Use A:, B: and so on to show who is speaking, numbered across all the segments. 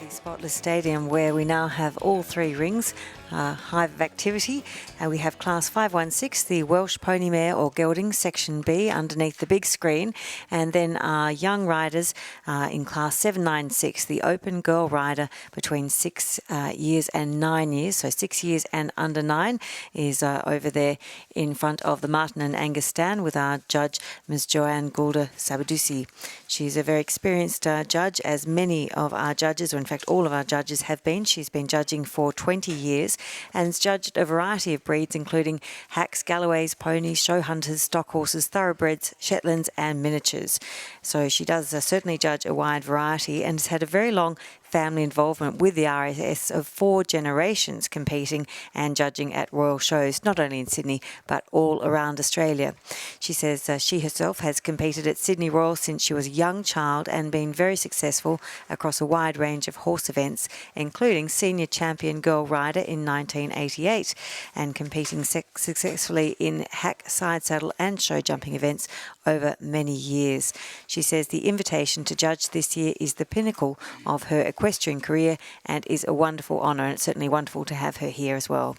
A: the Spotless Stadium, where we now have all three rings, hive of activity. We have Class 516, the Welsh Pony Mare or Gelding, Section B, underneath the big screen. And then our young riders in Class 796, the Open Girl Rider between 6 years and 9 years. So 6 years and under 9 is over there in front of the Martin and Angus stand with our judge, Ms. Joanne Goulder Sabadusi. She's a very experienced judge, as many of our judges, or in fact all of our judges have been. She's been judging for 20 years and has judged a variety of breeds, including hacks, Galloways, ponies, show hunters, stock horses, thoroughbreds, Shetlands and miniatures. So she does certainly judge a wide variety and has had a very long family involvement with the RSS of 4 generations competing and judging at royal shows, not only in Sydney but all around Australia. She says she herself has competed at Sydney Royal since she was a young child and been very successful across a wide range of horse events, including Senior Champion Girl Rider in 1988 and competing successfully in hack, side saddle and show jumping events over many years. She says the invitation to judge this year is the pinnacle of her equestrian career and is a wonderful honour, and it's certainly wonderful to have her here as well.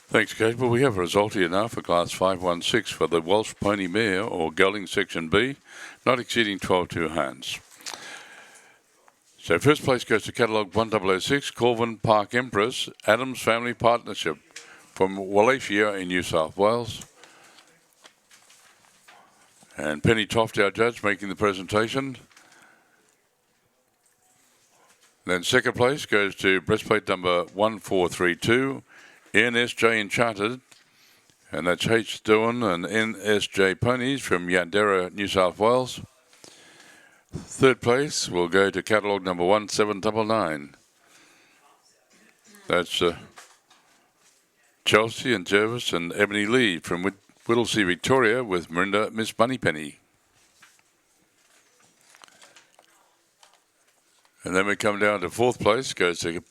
B: Thanks, Kate. Well, we have a result here now for Class 516 for the Welsh Pony Mare or Gelding Section B, not exceeding 12 hands. So first place goes to catalogue 1006, Corvin Park Empress, Adams Family Partnership from Wallachia in New South Wales. And Penny Toft, our judge, making the presentation. Then second place goes to breastplate number 1432, NSJ Enchanted, and that's H. Doohan and NSJ Ponies from Yandera, New South Wales. Third place will go to catalogue number 1799. That's Chelsea and Jervis and Ebony Lee from Whittlesea, Victoria, with Mirinda Miss Moneypenny. And then we come down to fourth place, goes to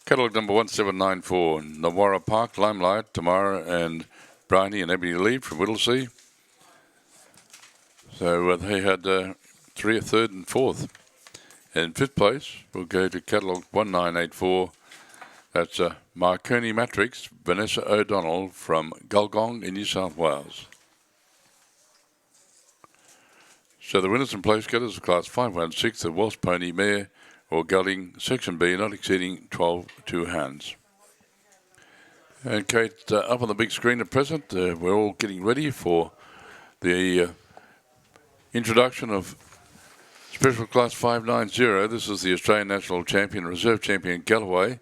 B: catalogue number 1794, Nawara Park, Limelight, Tamara and Bryony and Ebony Lee from Whittlesea. So they had third and fourth. And fifth place will go to catalogue 1984. That's Marconi Matrix, Vanessa O'Donnell from Gulgong in New South Wales. So the winners and place getters of Class 516, the Welsh Pony Mare or Gelding Section B, not exceeding 12 hands. And Kate, up on the big screen at present, we're all getting ready for the introduction of Special Class 590. This is the Australian National Champion, Reserve Champion Galloway,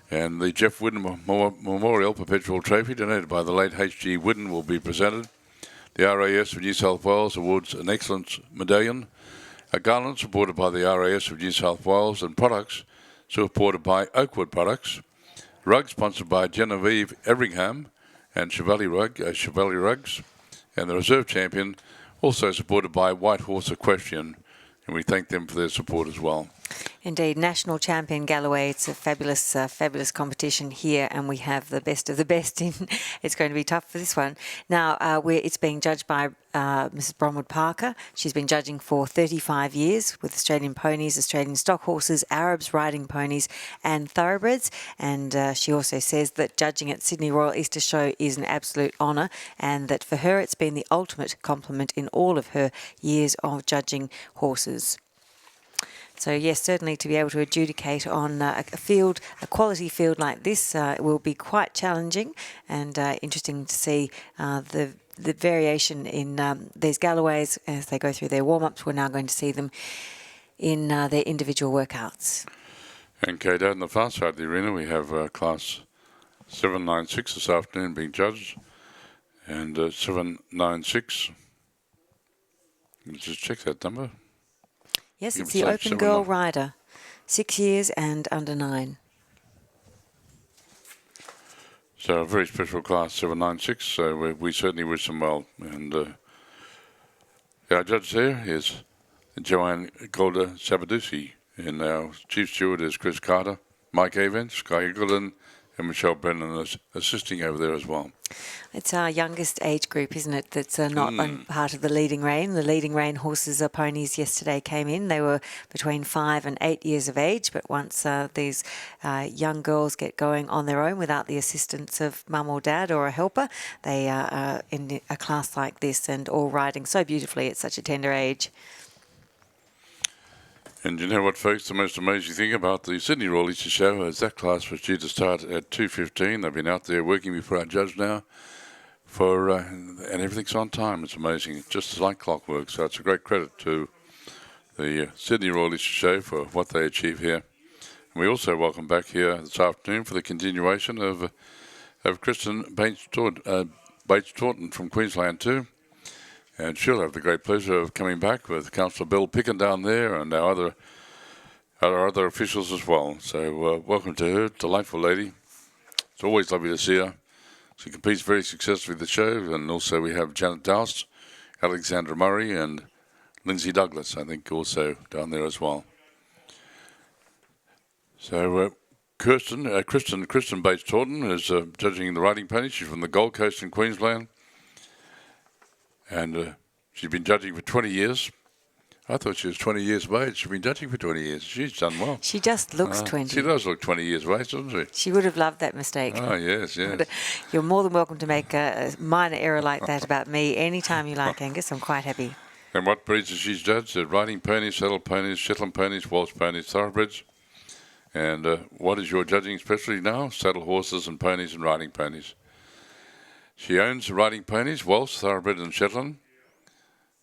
B: and the Jeff Whidden Memorial Perpetual Trophy, donated by the late H.G. Whidden, will be presented. The RAS of New South Wales awards an Excellence Medallion, a garland supported by the RAS of New South Wales, and products supported by Oakwood Products. Rug sponsored by Genevieve Everingham and Chevalier Rugs, and the Reserve Champion also supported by White Horse Equestrian, and we thank them for their support as well.
A: Indeed, National Champion Galloway. It's a fabulous, fabulous competition here, and we have the best of the best in. It's going to be tough for this one. Now, it's being judged by Mrs. Bromwood Parker. She's been judging for 35 years with Australian ponies, Australian stock horses, Arabs riding ponies and thoroughbreds. And she also says that judging at Sydney Royal Easter Show is an absolute honour, and that for her it's been the ultimate compliment in all of her years of judging horses. So yes, certainly to be able to adjudicate on a quality field like this will be quite challenging, and interesting to see the variation in these Galloways as they go through their warm-ups. We're now going to see them in their individual workouts.
B: And Kate, out in the far side of the arena, we have Class 796 this afternoon being judged, and 796. Let's just check that number.
A: Yes, it's the Open Girl Rider, 6 years and under 9.
B: So a very special Class 796, so we certainly wish them well. And our judge there is Joanne Goulder Sabadusi, and our Chief Steward is Chris Carter, Mike Evans, Sky Eagleton, and Michelle Brennan is assisting over there as well.
A: It's our youngest age group, isn't it, that's not on part of the leading rein. The leading rein horses or ponies yesterday came in. They were between 5 and 8 years of age, but once these young girls get going on their own without the assistance of mum or dad or a helper, they are in a class like this and all riding so beautifully at such a tender age.
B: And you know what, folks, the most amazing thing about the Sydney Royal Easter Show is that class was due to start at 2:15. They've been out there working before our judge now, and everything's on time. It's amazing. It's just like clockwork. So it's a great credit to the Sydney Royal Easter Show for what they achieve here. And we also welcome back here this afternoon for the continuation of Kristen Bates-Taunton from Queensland too. And she'll have the great pleasure of coming back with Councillor Bill Picken down there and our other officials as well. So welcome to her, delightful lady. It's always lovely to see her. She competes very successfully with the show, and also we have Janet Doust, Alexandra Murray, and Lindsay Douglas, I think, also down there as well. So Kristen Bates-Taunton is judging the riding pony. She's from the Gold Coast in Queensland. And she's been judging for 20 years. I thought she was 20 years of age. She's been judging for 20 years. She's done well.
A: She just looks 20.
B: She does look 20 years of age, doesn't she?
A: She would have loved that mistake.
B: Oh, yes.
A: You're more than welcome to make a minor error like that about me anytime you like, Angus. I'm quite happy.
B: And what breeds has she judged? Riding ponies, saddle ponies, Shetland ponies, Welsh ponies, thoroughbreds. And what is your judging specialty now? Saddle horses and ponies and riding ponies. She owns riding ponies, Welsh, thoroughbred and Shetland.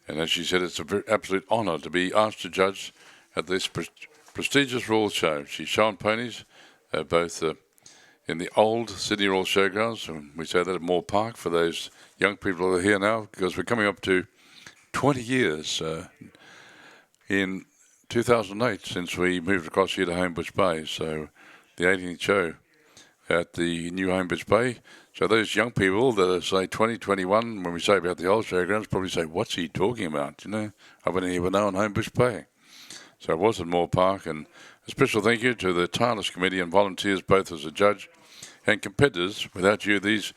B: And as she said, it's an absolute honour to be asked to judge at this prestigious Royal Show. She's shown ponies both in the old Sydney Royal Showgrounds, and we say that at Moore Park for those young people who are here now, because we're coming up to 20 years in 2008 since we moved across here to Homebush Bay. So the 18th show at the new Homebush Bay. So those young people that are, say, 20, 21, when we say about the old showgrounds, probably say, what's he talking about? You know, I've been here now on Homebush Bay. So it was at Moore Park. And a special thank you to the tireless committee and volunteers, both as a judge and competitors. Without you, these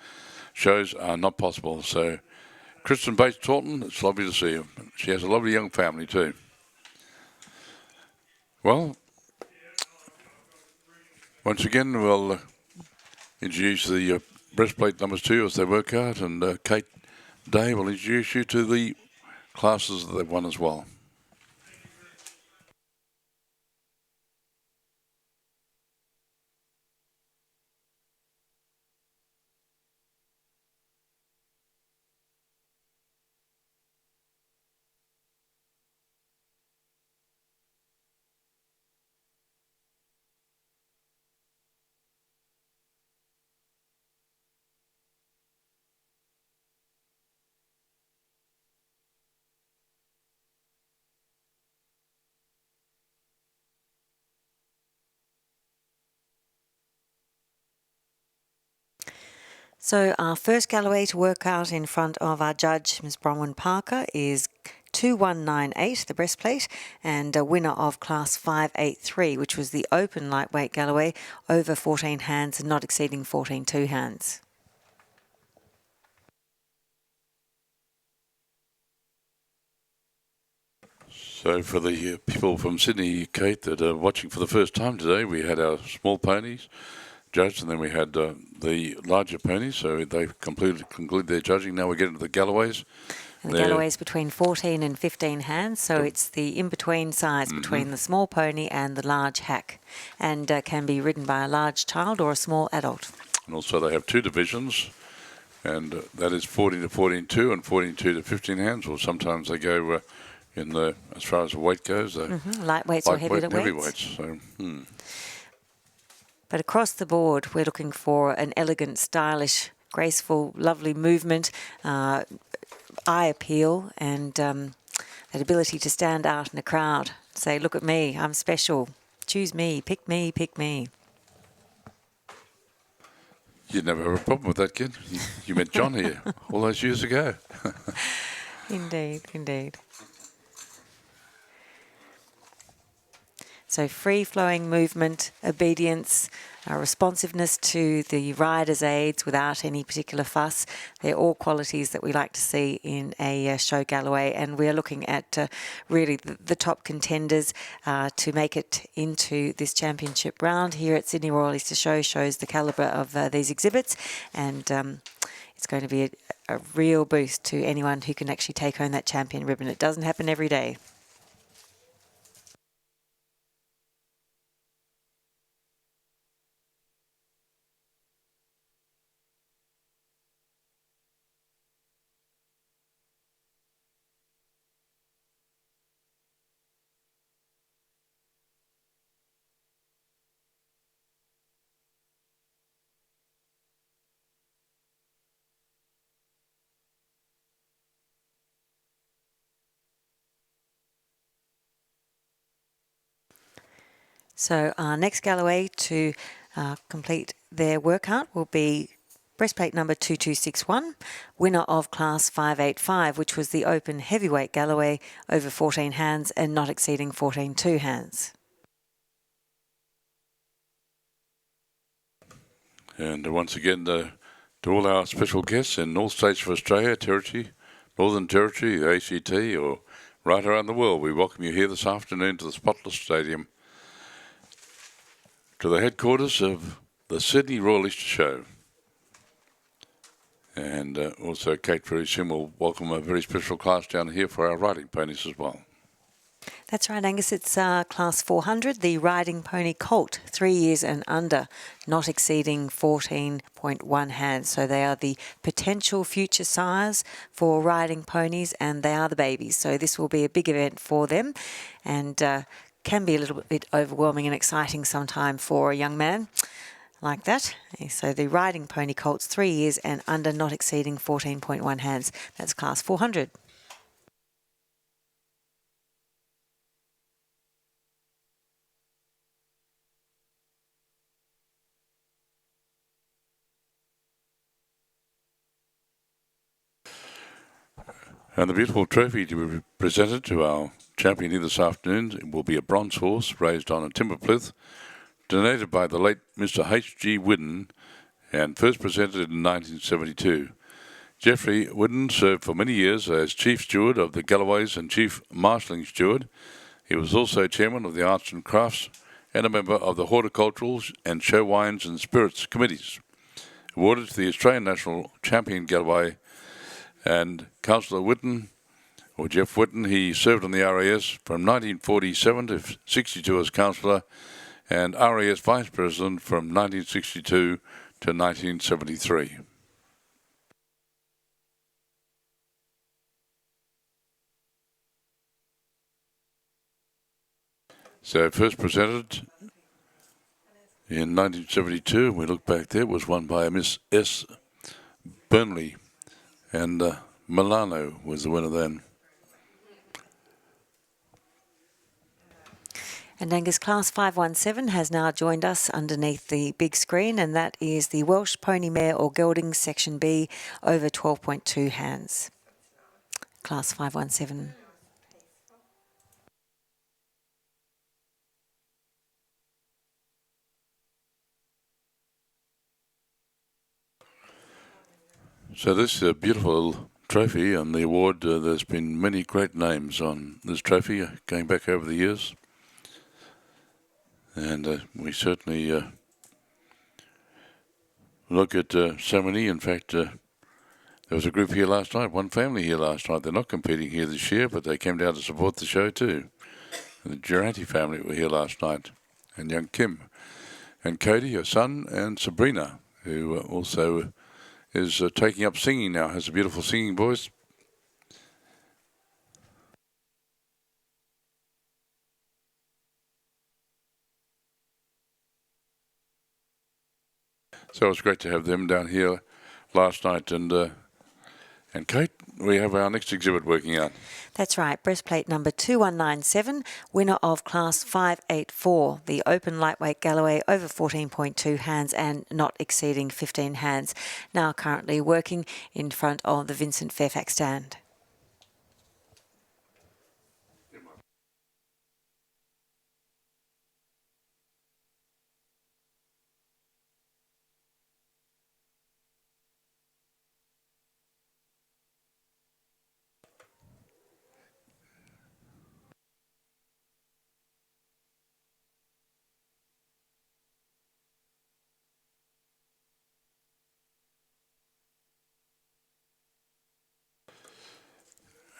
B: shows are not possible. So Kristen Bates-Taunton, it's lovely to see you. She has a lovely young family too. Well, once again, we'll introduce the breastplate numbers 2 as they work out, and Kate Day will introduce you to the classes that they've won as well.
A: So our first Galloway to work out in front of our judge, Ms. Bronwyn Parker, is 2198, the breastplate, and a winner of class 583, which was the open lightweight Galloway, over 14 hands and not exceeding 14 two-hands.
B: So for the people from Sydney, Kate, that are watching for the first time today, we had our small ponies judged, and then we had the larger ponies, so they've concluded their judging. Now we get into the Galloways.
A: And the Galloway's between 14 and 15 hands, so it's the in-between size between the small pony and the large hack, and can be ridden by a large child or a small adult.
B: And also they have two divisions, and that is 14 to 14.2 and 14.2 to 15 hands, or sometimes they go as far as the weight goes,
A: lightweights or heavyweights.
B: So,
A: But across the board, we're looking for an elegant, stylish, graceful, lovely movement, eye appeal, and that ability to stand out in a crowd, say, look at me, I'm special, choose me, pick me, pick me.
B: You'd never have a problem with that, kid. You met John here all those years ago.
A: Indeed, indeed. So free-flowing movement, obedience, responsiveness to the rider's aids without any particular fuss. They're all qualities that we like to see in a show Galloway, and we're looking at really the top contenders to make it into this championship round here at Sydney Royal Easter Show. Shows the calibre of these exhibits, and it's going to be a real boost to anyone who can actually take home that champion ribbon. It doesn't happen every day. So our next Galloway to complete their workout will be breastplate number 2261, winner of class 585, which was the open heavyweight Galloway over 14 hands and not exceeding 14 hands.
B: And once again, to all our special guests in all states of Australia, Territory, Northern Territory, the ACT, or right around the world, we welcome you here this afternoon to the Spotless Stadium, to the headquarters of the Sydney Royal Easter Show. And also, Kate very soon will welcome a very special class down here for our riding ponies as well.
A: That's right, Angus. It's class 400, the riding pony colt, 3 years and under, not exceeding 14.1 hands. So they are the potential future sires for riding ponies, and they are the babies. So this will be a big event for them, and can be a little bit overwhelming and exciting sometime for a young man like that. So the riding pony colts, 3 years and under, not exceeding 14.1 hands. That's class 400.
B: And the beautiful trophy to be presented to our champion here this afternoon will be a bronze horse raised on a timber plinth, donated by the late Mr. H.G. Whidden and first presented in 1972. Geoffrey Whidden served for many years as Chief Steward of the Galloways and Chief Marshalling Steward. He was also Chairman of the Arts and Crafts and a member of the Horticultural and Show Wines and Spirits Committees. Awarded to the Australian National Champion Galloway and Councillor Whidden, or Jeff Whidden, he served on the RAS from 1947 to 62 as councillor and RAS Vice President from 1962 to 1973. So first presented in 1972, and we look back there, was won by Miss S. Burnley, and Milano was the winner then.
A: And Angus, class 517 has now joined us underneath the big screen, and that is the Welsh Pony Mare or Gelding Section B over 12.2 hands. Class 517.
B: So this is a beautiful trophy, and the award, there's been many great names on this trophy going back over the years. And we certainly look at so many. In fact, there was a group here last night, one family here last night. They're not competing here this year, but they came down to support the show too. The Durante family were here last night, and young Kim, and Cody, her son, and Sabrina, who also is taking up singing now, has a beautiful singing voice. So it was great to have them down here last night. And Kate, we have our next exhibit working out.
A: That's right, breastplate number 2197, winner of class 584, the open lightweight Galloway over 14.2 hands and not exceeding 15 hands. Now currently working in front of the Vincent Fairfax stand.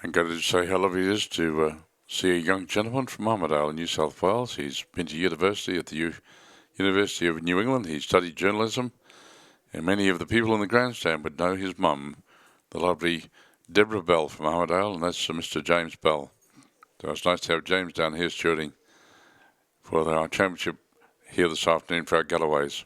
B: And go to say how lovely it is to see a young gentleman from Armidale in New South Wales. He's been to university at the University of New England. He studied journalism, and many of the people in the grandstand would know his mum, the lovely Deborah Bell from Armidale, and that's Mr. James Bell. So it's nice to have James down here stewarding for our championship here this afternoon for our Galloways.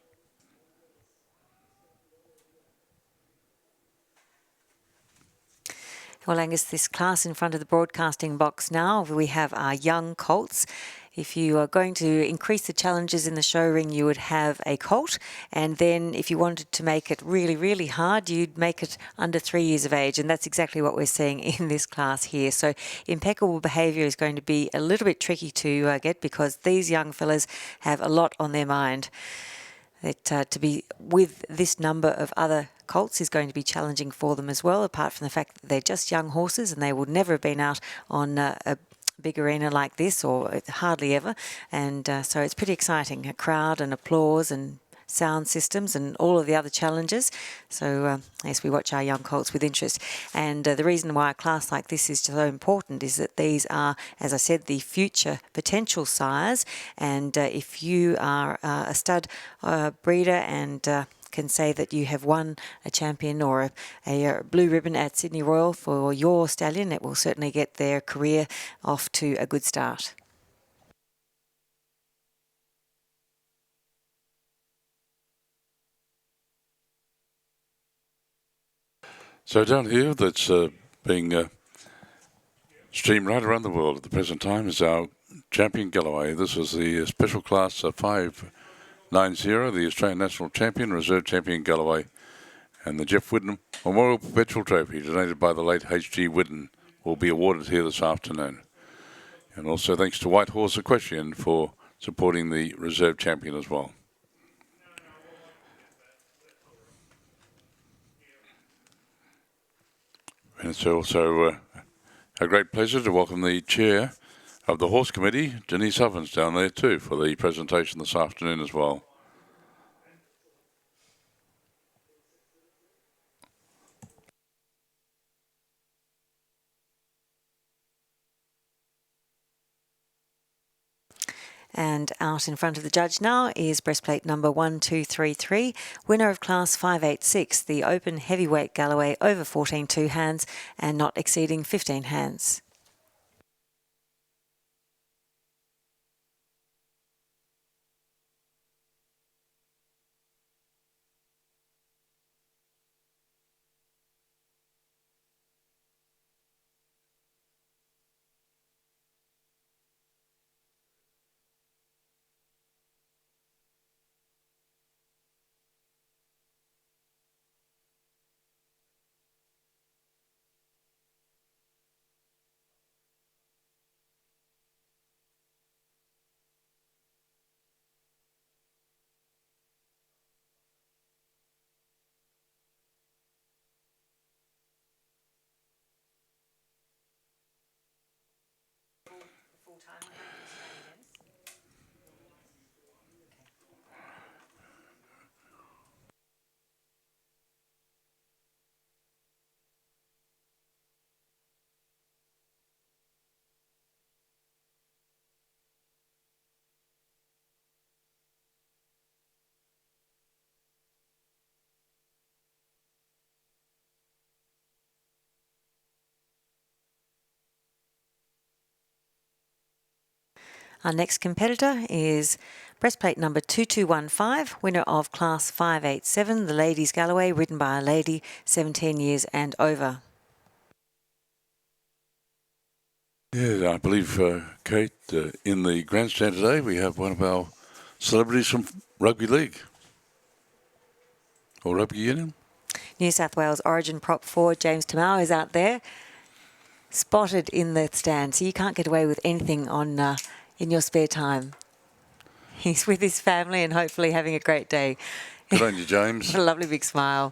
A: Well, Angus, this class in front of the broadcasting box now, we have our young colts. If you are going to increase the challenges in the show ring, you would have a colt. And then if you wanted to make it really, really hard, you'd make it under 3 years of age. And that's exactly what we're seeing in this class here. So impeccable behaviour is going to be a little bit tricky to get because these young fellas have a lot on their mind. That to be with this number of other colts is going to be challenging for them as well, apart from the fact that they're just young horses and they would never have been out on a big arena like this, or hardly ever. And so it's pretty exciting, a crowd and applause and sound systems and all of the other challenges. So as we watch our young colts with interest. And the reason why a class like this is so important is that these are, as I said, the future potential sires. And if you are a stud breeder and can say that you have won a champion or a blue ribbon at Sydney Royal for your stallion, it will certainly get their career off to a good start.
B: So down here, that's being streamed right around the world at the present time, is our champion Galloway. This is the special class 590, the Australian National Champion, Reserve Champion Galloway, and the Jeff Whitten Memorial Perpetual Trophy, donated by the late H.G. Whitten, will be awarded here this afternoon. And also thanks to White Horse Equestrian for supporting the Reserve Champion as well. And it's also a great pleasure to welcome the chair of the Horse Committee, Denise Ovens, down there too for the presentation this afternoon as well.
A: And out in front of the judge now is breastplate number 1233, winner of class 586, the open heavyweight Galloway over 14 2 hands and not exceeding 15 hands. Our next competitor is breastplate number 2215, winner of class 587, the Ladies Galloway, ridden by a lady 17 years and over.
B: Yeah, I believe, Kate, in the grandstand today we have one of our celebrities from Rugby League or Rugby Union.
A: New South Wales Origin Prop 4, James Tamau, is out there, spotted in the stand, so you can't get away with anything on in your spare time. He's with his family and hopefully having a great day.
B: Good on you, James.
A: What a lovely big smile.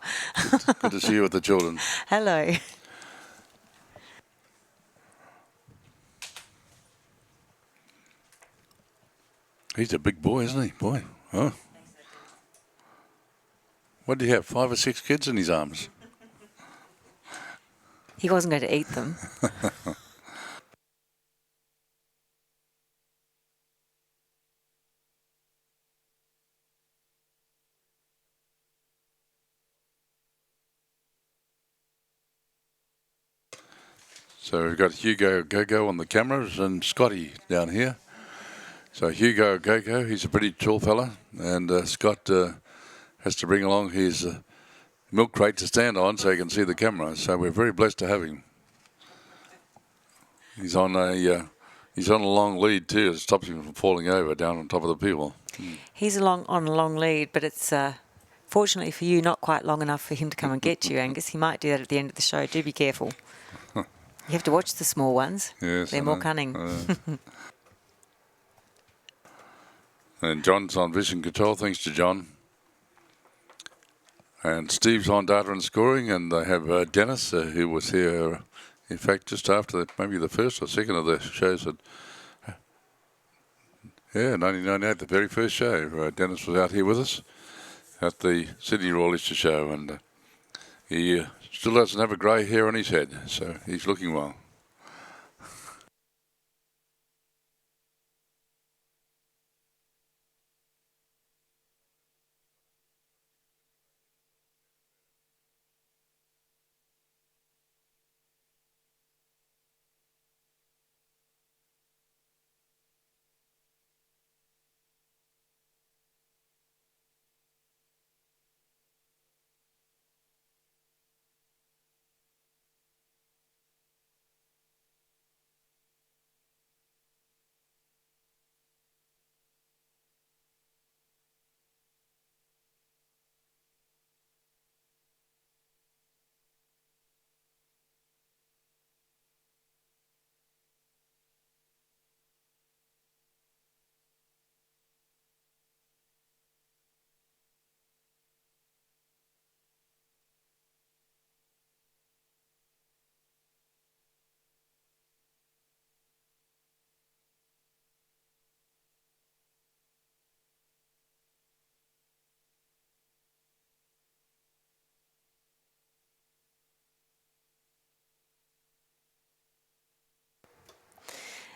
B: Good to see you with the children.
A: Hello.
B: He's a big boy, isn't he? Boy, oh. What do you have, 5 or 6 kids in his arms?
A: He wasn't going to eat them.
B: So we've got Hugo Gogo on the cameras and Scotty down here. So Hugo Gogo, he's a pretty tall fella, and Scott has to bring along his milk crate to stand on so he can see the camera. So we're very blessed to have him. He's on a long lead too. It stops him from falling over down on top of the people.
A: He's on a long lead, but it's fortunately for you not quite long enough for him to come and get you, Angus. He might do that at the end of the show. Do be careful. You have to watch the small ones.
B: Yes,
A: they're more cunning.
B: And John's on vision control, thanks to John. And Steve's on data and scoring, and they have Dennis, who was here, in fact, just after maybe the first or second of the shows. 1998, the very first show. Dennis was out here with us at the Sydney Royal Easter Show, and he still doesn't have a grey hair on his head, so he's looking well.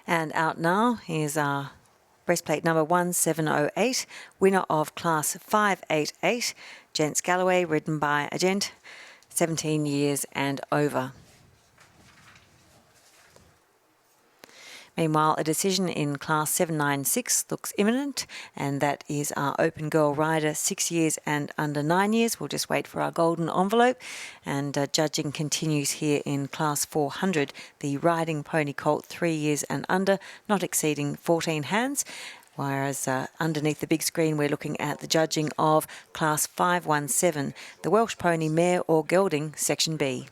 A: And out now is our breastplate number 1708, winner of class 588, Gents Galloway, ridden by a gent, 17 years and over. Meanwhile, a decision in class 796 looks imminent, and that is our open girl rider, 6 years and under 9 years. We'll just wait for our golden envelope. And judging continues here in class 400, the riding pony colt, 3 years and under, not exceeding 14 hands. Whereas underneath the big screen, we're looking at the judging of class 517, the Welsh pony mare or gelding, section B.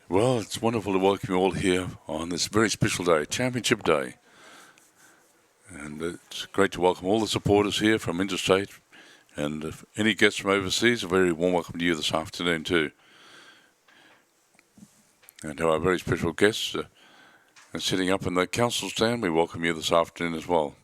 B: Well, it's wonderful to welcome you all here on this very special day, Championship Day. And it's great to welcome all the supporters here from interstate, and if any guests from overseas, a very warm welcome to you this afternoon too. And to our very special guests sitting up in the council stand, we welcome you this afternoon as well.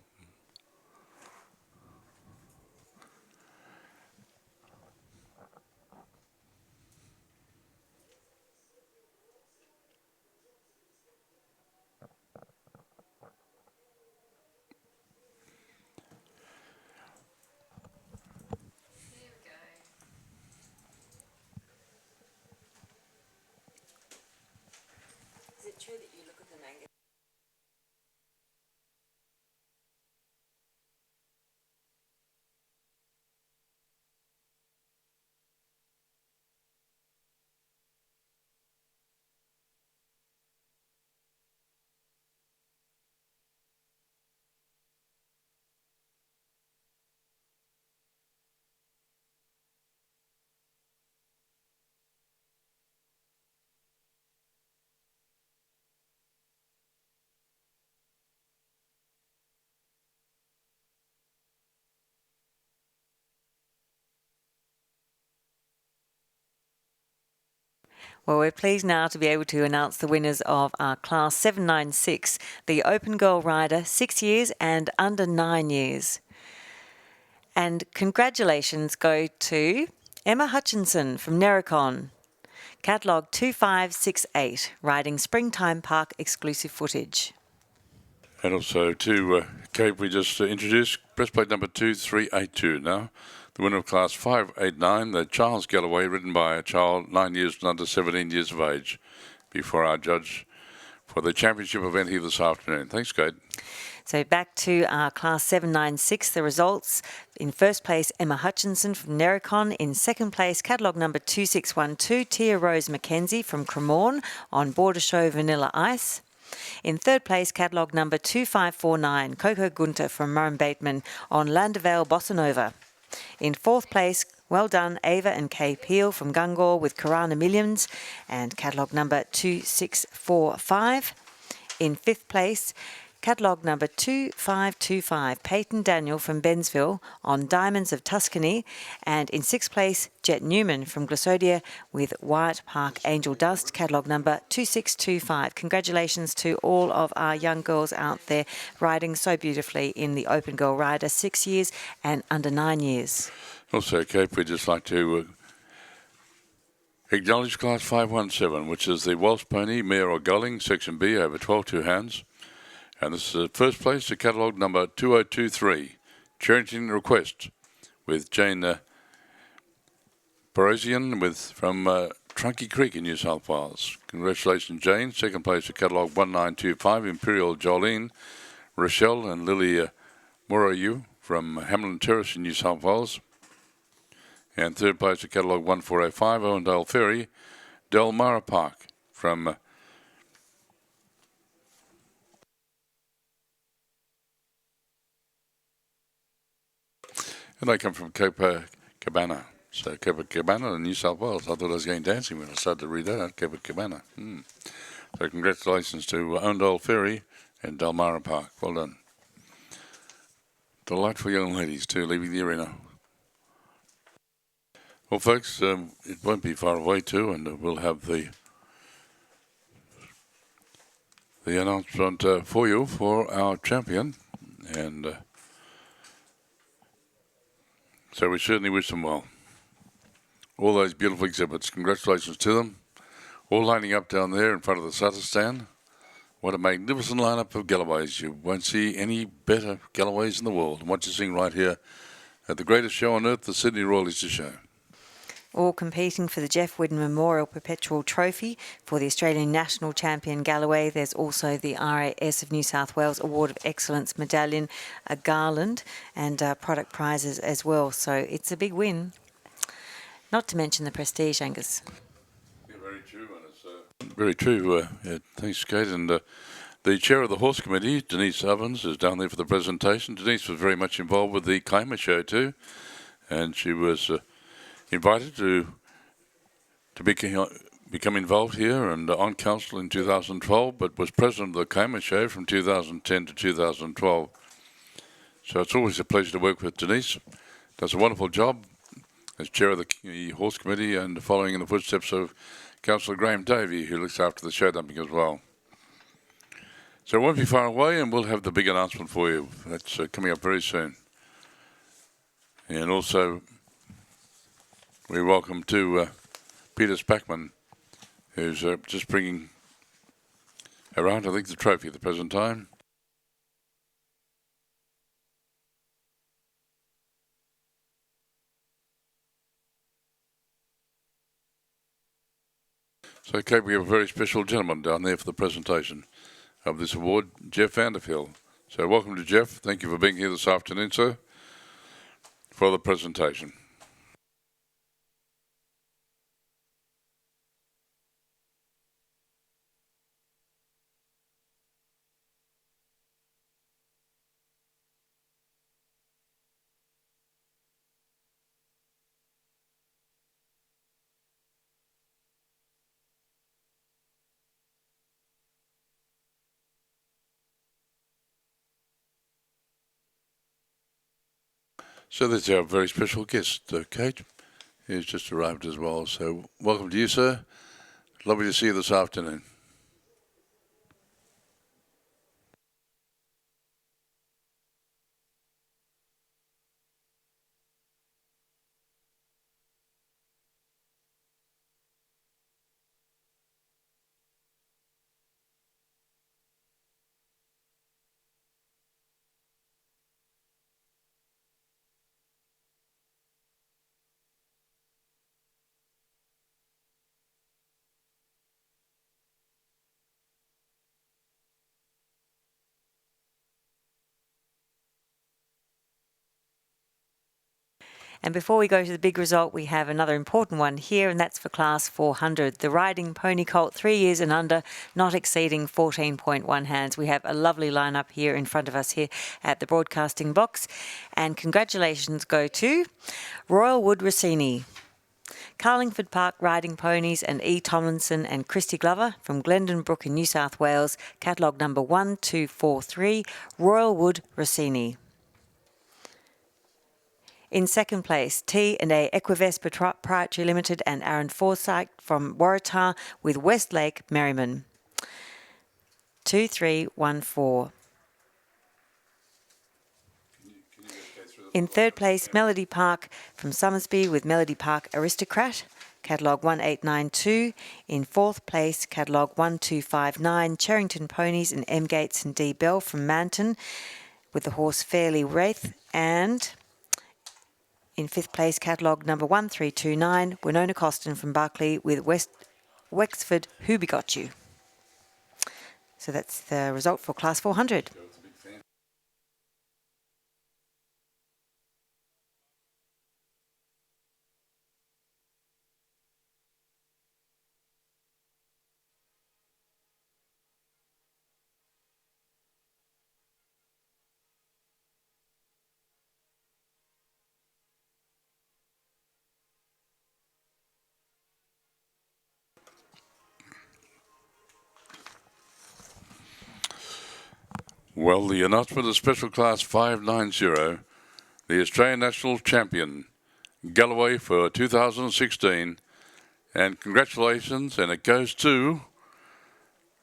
A: Is it true that you look at them, Angus? Well, we're pleased now to be able to announce the winners of our Class 796, the Open Girl Rider, 6 years and under 9 years. And congratulations go to Emma Hutchinson from Nericon, catalogue 2568, riding Springtime Park exclusive footage.
B: And also to Cape, we just introduced breastplate number 2382 now. The winner of Class 589, the Charles Galloway, ridden by a child 9 years and under 17 years of age, before our judge for the championship event here this afternoon. Thanks, Kate.
A: So back to our Class 796, the results. In first place, Emma Hutchinson from Nericon. In second place, catalogue number 2612, Tia Rose Mackenzie from Cremorne on Border Show Vanilla Ice. In third place, catalogue number 2549, Coco Gunter from Murray Bateman on Landavale Bossa Nova. In fourth place, well done, Ava and Kay Peel from Gungor with Karana Millions and catalogue number 2645. In fifth place, catalogue number 2525, Peyton Daniel from Bensville on Diamonds of Tuscany. And in sixth place, Jet Newman from Glossodia with Wyatt Park Angel Dust, catalogue number 2625. Congratulations to all of our young girls out there riding so beautifully in the Open Girl Rider, 6 years and under 9 years.
B: Also, Cape, we'd just like to acknowledge Class 517, which is the Welsh Pony Mare or Gulling, Section B, over 12 two-hands. And this is first place to catalogue number 2023, Charrington Request, with Jane Barosian from Trunky Creek in New South Wales. Congratulations, Jane. Second place to catalogue 1925, Imperial Jolene, Rochelle and Lily Morayu from Hamlin Terrace in New South Wales. And third place to catalogue 1405, Owendale Ferry, Delmara Park from and they come from Copacabana. So Copacabana in New South Wales. I thought I was going dancing when I started to read that out, Copacabana. So congratulations to Owendale Ferry and Delmara Park. Well done. Delightful young ladies too, leaving the arena. Well, folks, it won't be far away too, and we'll have the announcement for you for our champion, and so we certainly wish them well. All those beautiful exhibits, congratulations to them. All lining up down there in front of the Sutter stand. What a magnificent lineup of Galloways. You won't see any better Galloways in the world. And what you're seeing right here at the greatest show on earth, the Sydney Royal Easter Show.
A: All competing for the Jeff Whidden Memorial Perpetual Trophy for the Australian National Champion Galloway. There's also the RAS of New South Wales Award of Excellence Medallion, a garland and product prizes as well. So it's a big win. Not to mention the prestige, Angus.
B: Yeah, very true. And it's, very true. Thanks, Kate. And the chair of the horse committee, Denise Ovens, is down there for the presentation. Denise was very much involved with the Claimer show too, and she was invited to become involved here and on council in 2012, but was president of the Claimer show from 2010 to 2012. So it's always a pleasure to work with Denise. Does a wonderful job as chair of the horse committee and following in the footsteps of Councillor Graham Davey, who looks after the show dumping as well. So it won't be far away, and we'll have the big announcement for you. That's coming up very soon. And also, we welcome to Peter Spackman, who's just bringing around, I think, the trophy at the present time. So, Kate, we have a very special gentleman down there for the presentation of this award, Jeff Vanderfield. So, welcome to Jeff. Thank you for being here this afternoon, sir, for the presentation. So that's our very special guest, Kate, who's just arrived as well. So welcome to you, sir. Lovely to see you this afternoon.
A: And before we go to the big result, we have another important one here, and that's for Class 400, the riding pony colt, 3 years and under, not exceeding 14.1 hands. We have a lovely lineup here in front of us here at the broadcasting box. And congratulations go to Royal Wood Rossini, Carlingford Park Riding Ponies and E. Tomlinson and Christy Glover from Glendon Brook in New South Wales, catalogue number 1243, Royal Wood Rossini. In second place, T&A Equivest Proprietary Limited and Aaron Forsyth from Waratah with Westlake Merriman. 2314. In third place, Melody Park from Summersby with Melody Park Aristocrat, catalogue 1892. In fourth place, catalogue 1259, Cherrington Ponies and M. Gates and D. Bell from Manton with the horse Fairly Wraith. And in fifth place, catalogue number 1329, Winona Costin from Barclay with Wexford Who Begot You. So that's the result for Class 400.
B: Well, the announcement of Special Class 590, the Australian National Champion, Galloway for 2016. And congratulations, and it goes to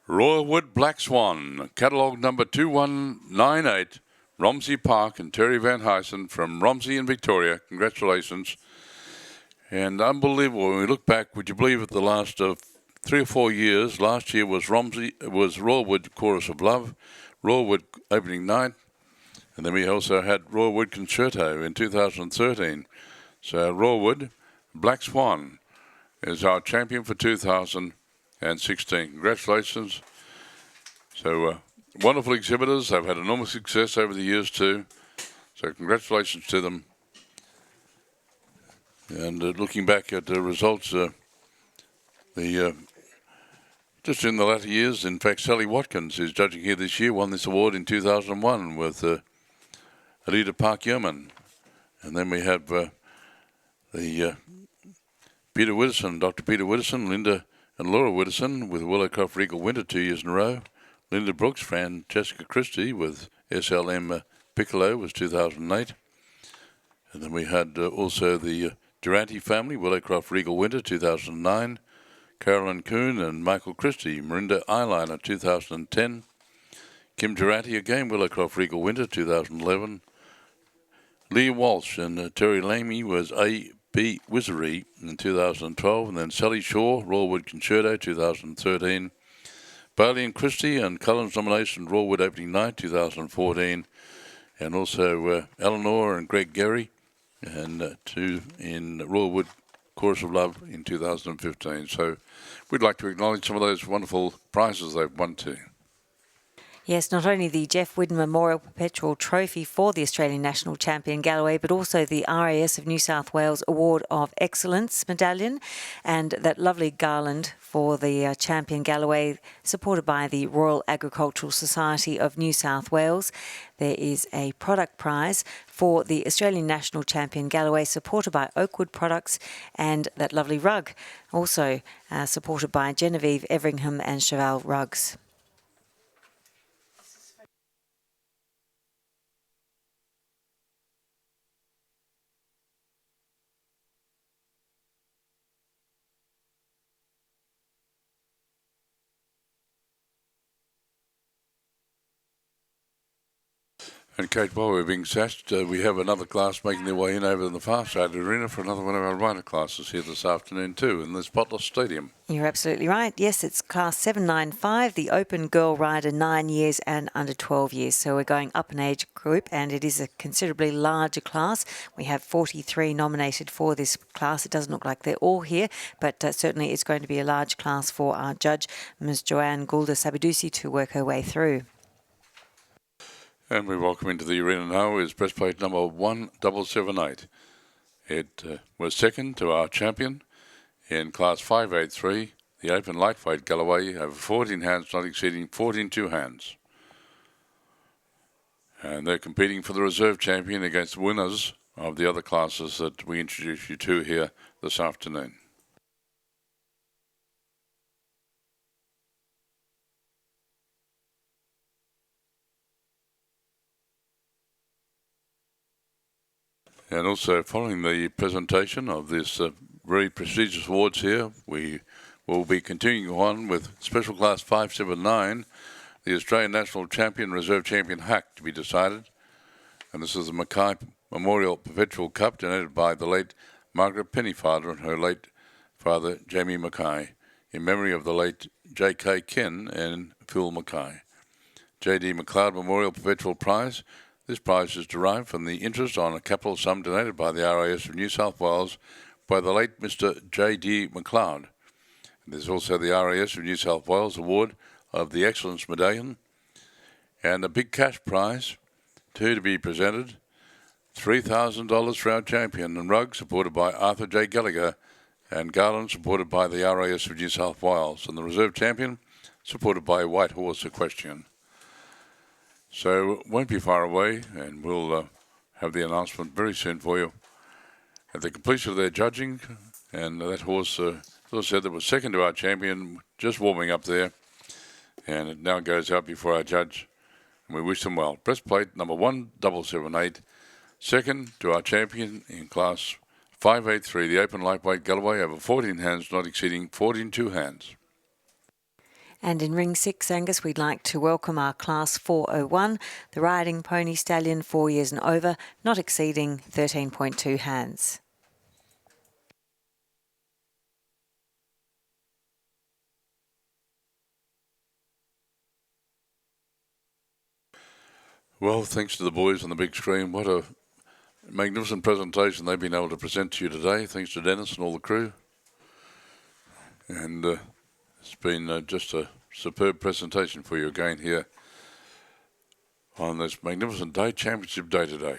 B: Royal Wood Black Swan, catalogue number 2198, Romsey Park and Terry Van Huysen from Romsey in Victoria. Congratulations. And unbelievable, when we look back, would you believe it, the last 3 or 4 years, last year was Royal Wood Chorus of Love, Royal Wood opening night, and then we also had Royal Wood Concerto in 2013. So Royal Wood Black Swan is our champion for 2016. Congratulations. So wonderful exhibitors. They've had enormous success over the years too. So congratulations to them. And looking back at the results, just in the latter years, in fact, Sally Watkins, who's judging here this year, won this award in 2001 with Alida Park Yeoman. And then we have the Peter Widdowson, Dr. Peter Widdowson, Linda and Laura Widdowson with Willowcroft Regal Winter 2 years in a row. Linda Brooks, Francesca Christie with SLM Piccolo was 2008. And then we had also the Durante family, Willowcroft Regal Winter 2009. Carolyn Kuhn and Michael Christie, Marinda Eyeliner 2010. Kim Durante again, Willowcroft Regal Winter 2011. Leah Walsh and Terry Lamy was A.B. Wizardry in 2012. And then Sally Shaw, Royal Wood Concerto 2013. Bailey and Christie and Cullen's nomination, Royal Wood Opening Night 2014. And also Eleanor and Greg Gary and two in Royal Wood Chorus of Love in 2015. So we'd like to acknowledge some of those wonderful prizes they've won too.
A: Yes, not only the Jeff Whidden Memorial Perpetual Trophy for the Australian National Champion Galloway, but also the RAS of New South Wales Award of Excellence Medallion and that lovely garland for the Champion Galloway, supported by the Royal Agricultural Society of New South Wales. There is a product prize for the Australian National Champion Galloway, supported by Oakwood Products, and that lovely rug, also supported by Genevieve Everingham and Cheval Rugs.
B: And Kate, while we're being sashed, we have another class making their way in over in the far side arena for another one of our rider classes here this afternoon too, in the Spotless Stadium.
A: You're absolutely right. Yes, it's class 795, the open girl rider 9 years and under 12 years. So we're going up an age group, and it is a considerably larger class. We have 43 nominated for this class. It doesn't look like they're all here, but certainly it's going to be a large class for our judge, Ms. Joanne Goulda Sabadusi, to work her way through.
B: And we welcome into the arena now is breastplate number 1778. It was second to our champion in class 583, the open lightweight Galloway, over 14 hands, not exceeding 14 hands. And they're competing for the reserve champion against winners of the other classes that we introduce you to here this afternoon. And also, following the presentation of this very prestigious awards here, we will be continuing on with Special Class 579, the Australian National Champion, Reserve Champion Hack to be decided. And this is the Mackay Memorial Perpetual Cup donated by the late Margaret Pennyfather and her late father, Jamie Mackay, in memory of the late J.K. Ken and Phil Mackay. J.D. McLeod Memorial Perpetual Prize. This prize is derived from the interest on a capital sum donated by the RAS of New South Wales by the late Mr. J.D. McLeod. There's also the RAS of New South Wales Award of the Excellence Medallion and a big cash prize, to be presented, $3,000 for our champion, and rug supported by Arthur J. Gallagher, and garland supported by the RAS of New South Wales, and the reserve champion supported by White Horse Equestrian. So it won't be far away, and we'll have the announcement very soon for you. At the completion of their judging, and that horse, as I said, that was second to our champion, just warming up there, and it now goes out before our judge, and we wish them well. Breastplate number 1778, second to our champion in class 583, the open lightweight Galloway, over 14 hands, not exceeding 14 hands.
A: And in ring 6, Angus, we'd like to welcome our class 401, the riding pony stallion 4 years and over, not exceeding 13.2 hands.
B: Well, thanks to the boys on the big screen, what a magnificent presentation they've been able to present to you today. Thanks to Dennis and all the crew. And it's been just a superb presentation for you again here on this magnificent day, Championship Day today.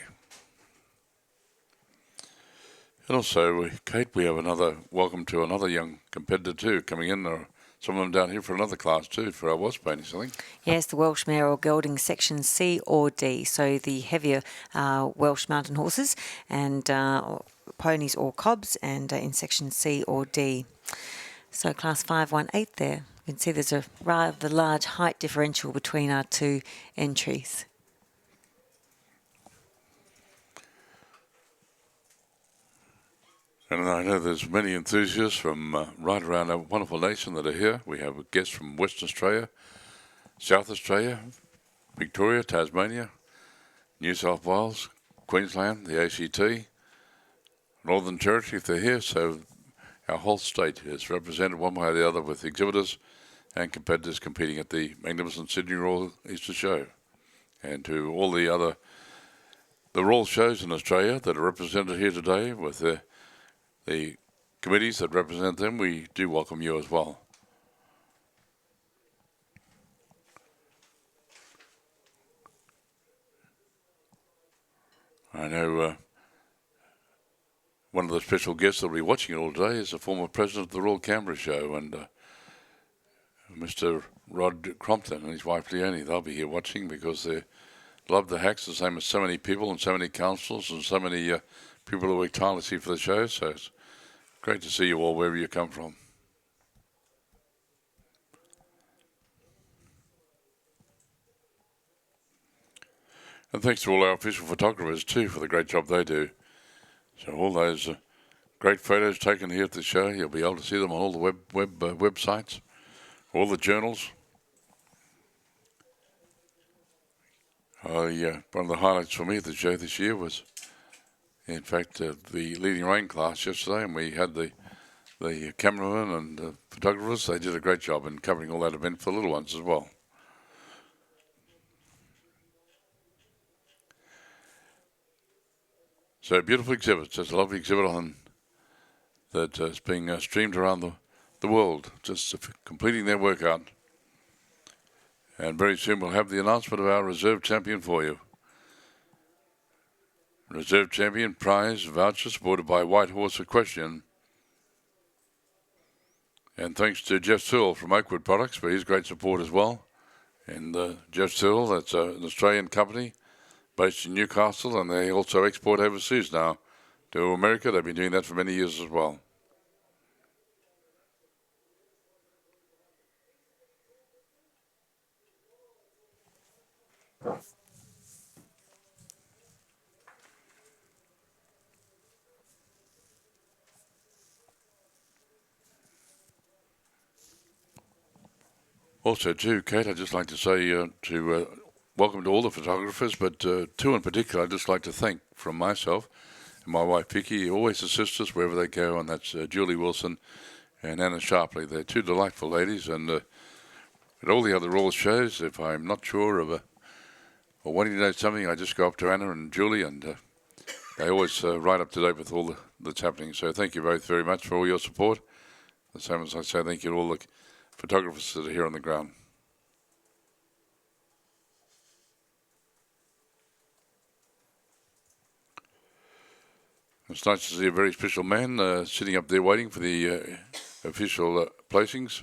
B: And also, Kate, we have another welcome to another young competitor too coming in. There are some of them down here for another class too, for our Wasp ponies, I think.
A: Yes, the Welsh mare or gelding section C or D, so the heavier Welsh mountain horses and ponies or cobs, and in section C or D. So class 518 there. You can see there's a rather large height differential between our two entries.
B: And I know there's many enthusiasts from right around our wonderful nation that are here. We have guests from Western Australia, South Australia, Victoria, Tasmania, New South Wales, Queensland, the ACT, Northern Territory if they're here. So our whole state is represented one way or the other with exhibitors and competitors competing at the magnificent Sydney Royal Easter Show. And to all the other, the Royal shows in Australia that are represented here today with the committees that represent them, we do welcome you as well. I know one of the special guests that will be watching it all today is the former president of the Royal Canberra Show, and Mr. Rod Crompton and his wife Leonie. They'll be here watching because they love the hacks the same as so many people and so many councillors and so many people who work tirelessly for the show. So it's great to see you all wherever you come from. And thanks to all our official photographers too for the great job they do. So all those great photos taken here at the show, you'll be able to see them on all the websites, all the journals. One of the highlights for me at the show this year was, in fact, the leading rain class yesterday, and we had the cameramen and photographers. They did a great job in covering all that event for the little ones as well. So beautiful exhibits. Just a lovely exhibit on that is being streamed around the world, just completing their workout. And very soon we'll have the announcement of our reserve champion for you. Reserve champion prize voucher supported by White Horse Equestrian. And thanks to Jeff Sewell from Oakwood Products for his great support as well. And Jeff Sewell, that's an Australian company based in Newcastle, and they also export overseas now to America. They've been doing that for many years as well. Also, too, Kate, I'd just like to say welcome to all the photographers, but two in particular I'd just like to thank from myself and my wife Vicky, always assist us wherever they go, and that's Julie Wilson and Anna Sharpley. They're two delightful ladies, and at all the other Royal shows, if I'm not sure of or wanting to know something, I just go up to Anna and Julie, and they always right up to date with all that's happening. So thank you both very much for all your support. The same as I say thank you to all the photographers that are here on the ground. It's nice to see a very special man sitting up there waiting for the official placings.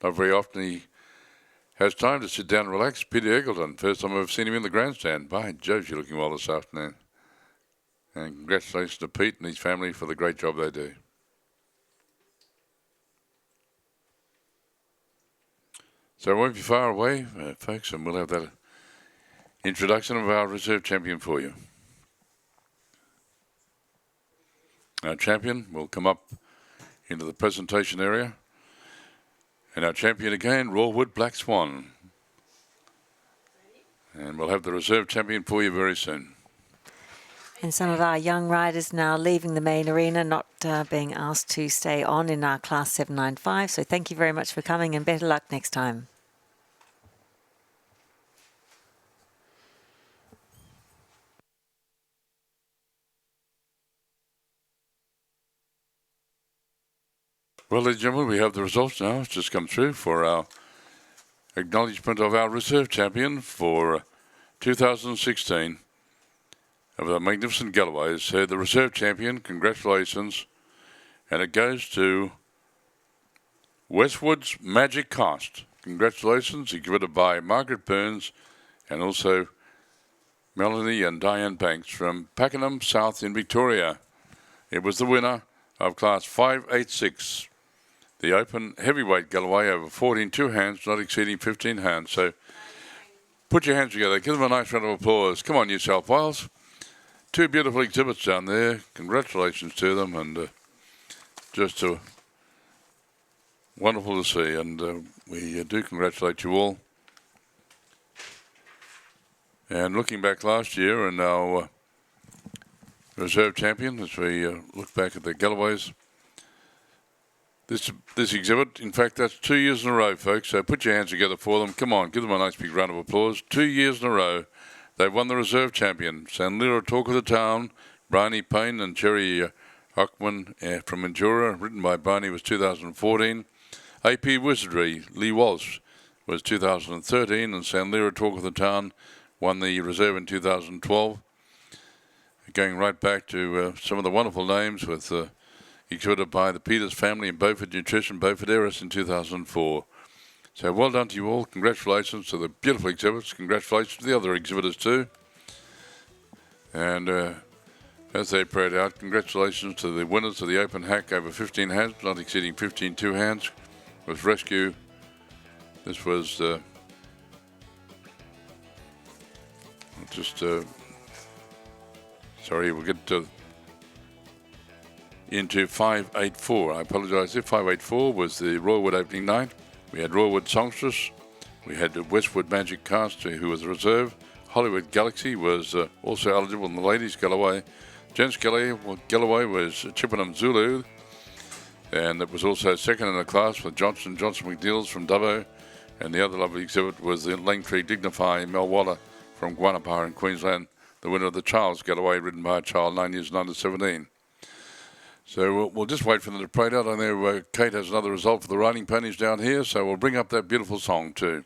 B: Not very often he has time to sit down and relax. Peter Eggleton, first time I've seen him in the grandstand. By Jove, you're looking well this afternoon. And congratulations to Pete and his family for the great job they do. So I won't be far away, folks, and we'll have that introduction of our reserve champion for you. Our champion will come up into the presentation area. And our champion again, Rawwood Black Swan. And we'll have the reserve champion for you very soon.
A: And some of our young riders now leaving the main arena, not being asked to stay on in our Class 795. So thank you very much for coming, and better luck next time.
B: Well, ladies and gentlemen, we have the results now. It's just come through for our acknowledgement of our reserve champion for 2016 of the magnificent Galloway. So the reserve champion, congratulations. And it goes to Westwood's Magic Cost. Congratulations, exhibited by Margaret Burns and also Melanie and Diane Banks from Pakenham South in Victoria. It was the winner of Class 586. The open heavyweight Galloway over 14 two-hands, not exceeding 15 hands. So put your hands together. Give them a nice round of applause. Come on, New South Wales. Two beautiful exhibits down there. Congratulations to them, and just wonderful to see. And we do congratulate you all. And looking back last year, and our reserve champion, as we look back at the Galloways, This exhibit, in fact, that's 2 years in a row, folks. So put your hands together for them. Come on, give them a nice big round of applause. 2 years in a row, they've won the reserve champion. San Lira Talk of the Town, Bryony Payne and Cherry Hockman from Mildura, written by Barney, was 2014. AP Wizardry, Lee Walsh, was 2013. And San Lira Talk of the Town won the reserve in 2012. Going right back to some of the wonderful names with exhibited by the Peters family in Beaufort Nutrition, Beaufort Eris in 2004. So well done to you all. Congratulations to the beautiful exhibits. Congratulations to the other exhibitors too. And as they prayed out, congratulations to the winners of the open hack over 15 hands, not exceeding 15 two hands, with rescue. This was sorry, we'll get to into 584. I apologise there. 584 was the Roywood opening night. We had Roywood Songstress. We had Westwood Magic Cast, who was reserve. Hollywood Galaxy was also eligible in the ladies Galloway. Gents Galloway was Chippenham Zulu, and it was also second in the class with Johnson McNeil's from Dubbo, and the other lovely exhibit was the Langtree Dignify Mel Waller from Guanapa in Queensland, the winner of the Charles Galloway, ridden by a child 9 years and under 17. So we'll just wait for them to parade out. I know Kate has another result for the riding ponies down here, so we'll bring up that beautiful song too.